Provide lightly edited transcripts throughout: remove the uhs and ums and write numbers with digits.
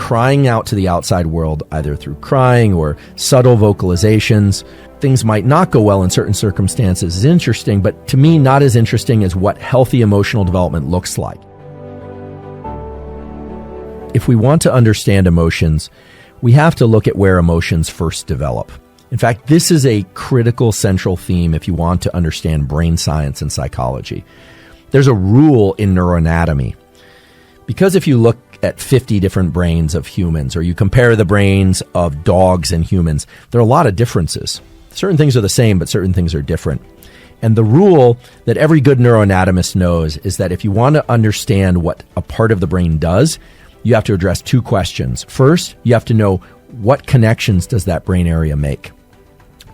crying out to the outside world, either through crying or subtle vocalizations. Things might not go well in certain circumstances is interesting, but to me, not as interesting as what healthy emotional development looks like. If we want to understand emotions, we have to look at where emotions first develop. In fact, this is a critical central theme if you want to understand brain science and psychology. There's a rule in neuroanatomy. Because if you look at 50 different brains of humans, or you compare the brains of dogs and humans, there are a lot of differences. Certain things are the same, but certain things are different. And the rule that every good neuroanatomist knows is that if you want to understand what a part of the brain does, you have to address two questions. First, you have to know what connections does that brain area make?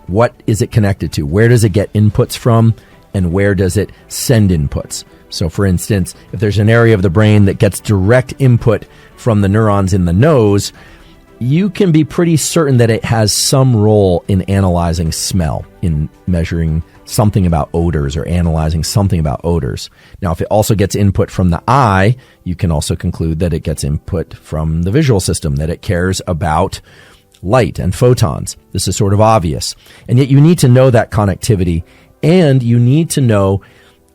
What is it connected to? Where does it get inputs from? And where does it send inputs? So for instance, if there's an area of the brain that gets direct input from the neurons in the nose, you can be pretty certain that it has some role in analyzing smell, in measuring something about odors or analyzing something about odors. Now, if it also gets input from the eye, you can also conclude that it gets input from the visual system, that it cares about light and photons. This is sort of obvious. And yet you need to know that connectivity, and you need to know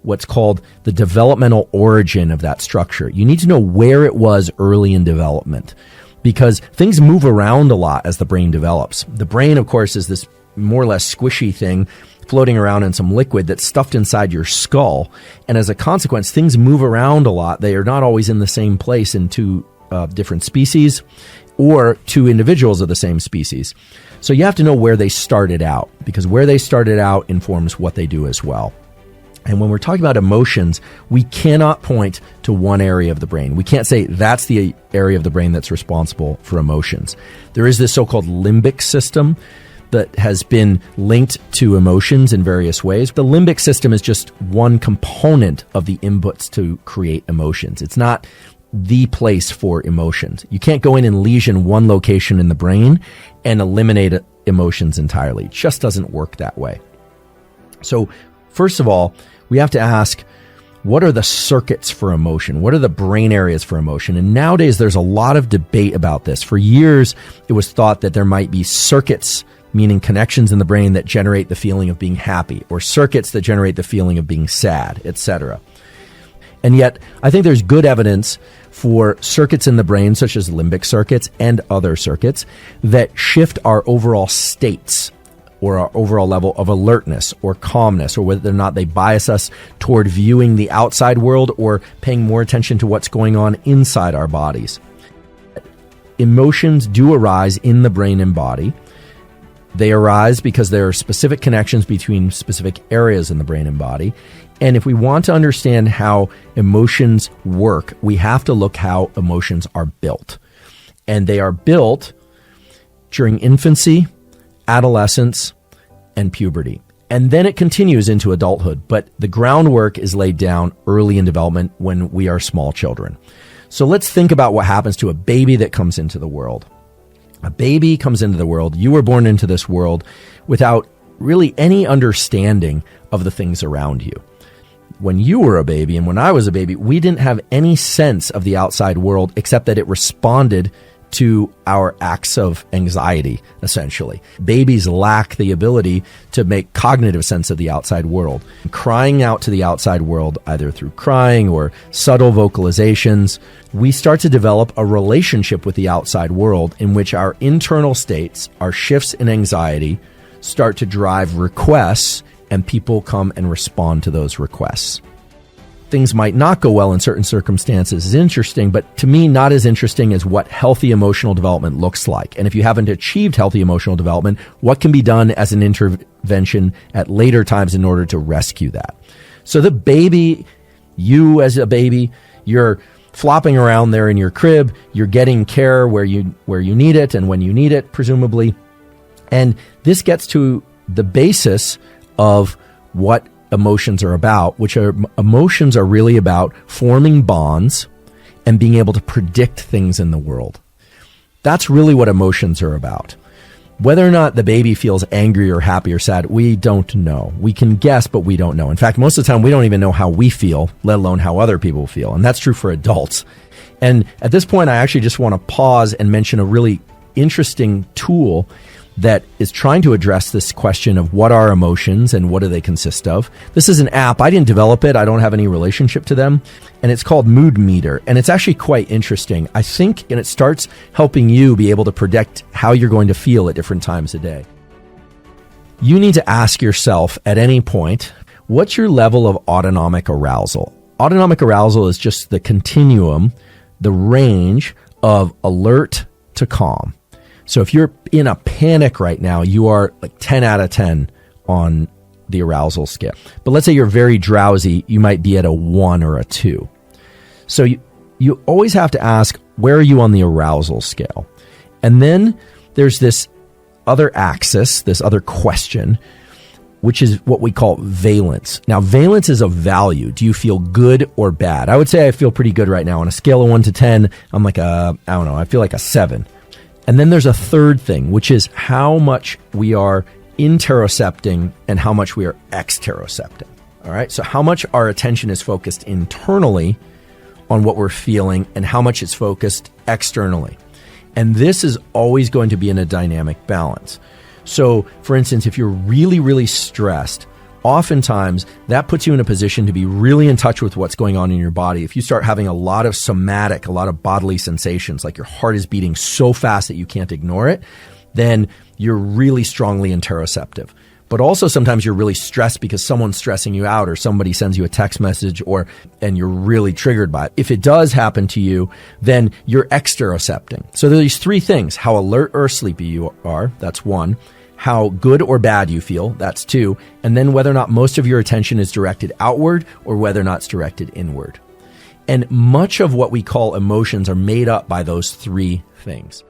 what's called the developmental origin of that structure. You need to know where it was early in development, because things move around a lot as the brain develops. The brain, of course, is this more or less squishy thing floating around in some liquid that's stuffed inside your skull. And as a consequence, things move around a lot. They are not always in the same place in two different species or two individuals of the same species. So you have to know where they started out, because where they started out informs what they do as well. And when we're talking about emotions, we cannot point to one area of the brain. We can't say that's the area of the brain that's responsible for emotions. There is this so-called limbic system that has been linked to emotions in various ways. The limbic system is just one component of the inputs to create emotions. It's not the place for emotions. You can't go in and lesion one location in the brain and eliminate emotions entirely. It just doesn't work that way. So first of all, we have to ask, what are the circuits for emotion? What are the brain areas for emotion? And nowadays, there's a lot of debate about this. For years, it was thought that there might be circuits, meaning connections in the brain that generate the feeling of being happy, or circuits that generate the feeling of being sad, etc. And yet, I think there's good evidence for circuits in the brain, such as limbic circuits and other circuits, that shift our overall states, or our overall level of alertness or calmness, or whether or not they bias us toward viewing the outside world or paying more attention to what's going on inside our bodies. Emotions do arise in the brain and body. They arise because there are specific connections between specific areas in the brain and body. And if we want to understand how emotions work, we have to look how emotions are built. And they are built during infancy, adolescence, and puberty. And then it continues into adulthood, but the groundwork is laid down early in development when we are small children. So let's think about what happens to a baby that comes into the world. A baby comes into the world. You were born into this world without really any understanding of the things around you. When you were a baby and when I was a baby, we didn't have any sense of the outside world except that it responded to our acts of anxiety, essentially. Babies lack the ability to make cognitive sense of the outside world. Crying out to the outside world, either through crying or subtle vocalizations, we start to develop a relationship with the outside world in which our internal states, our shifts in anxiety, start to drive requests, and people come and respond to those requests. Things might not go well in certain circumstances is interesting, but to me, not as interesting as what healthy emotional development looks like. And if you haven't achieved healthy emotional development, what can be done as an intervention at later times in order to rescue that? So the baby, you as a baby, you're flopping around there in your crib, you're getting care where you need it and when you need it, presumably. And this gets to the basis of what emotions are about, which are emotions are really about forming bonds and being able to predict things in the world. That's really what emotions are about. Whether or not the baby feels angry or happy or sad, we don't know. We can guess, but we don't know. In fact, most of the time, we don't even know how we feel, let alone how other people feel. And that's true for adults. And at this point, I actually just want to pause and mention a really interesting tool that is trying to address this question of what are emotions and what do they consist of. This is an app. I didn't develop it. I don't have any relationship to them. And it's called Mood Meter. And it's actually quite interesting, I think, and it starts helping you be able to predict how you're going to feel at different times of day. You need to ask yourself at any point, what's your level of autonomic arousal? Autonomic arousal is just the continuum, the range of alert to calm. So if you're in a panic right now, you are like 10 out of 10 on the arousal scale. But let's say you're very drowsy, you might be at a 1 or a 2. So you always have to ask, where are you on the arousal scale? And then there's this other axis, this other question, which is what we call valence. Now, valence is a value. Do you feel good or bad? I would say I feel pretty good right now. On a scale of 1 to 10, I'm like I feel like a 7. And then there's a third thing, which is how much we are interocepting and how much we are exterocepting. All right. So how much our attention is focused internally on what we're feeling and how much it's focused externally. And this is always going to be in a dynamic balance. So for instance, if you're really, really stressed, oftentimes that puts you in a position to be really in touch with what's going on in your body. If you start having a lot of bodily sensations, like your heart is beating so fast that you can't ignore it, then you're really strongly interoceptive. But also sometimes you're really stressed because someone's stressing you out or somebody sends you a text message and you're really triggered by it. If it does happen to you, then you're exterocepting. So there are these three things: how alert or sleepy you are, that's 1. How good or bad you feel, that's 2. And then whether or not most of your attention is directed outward or whether or not it's directed inward. And much of what we call emotions are made up by those 3 things.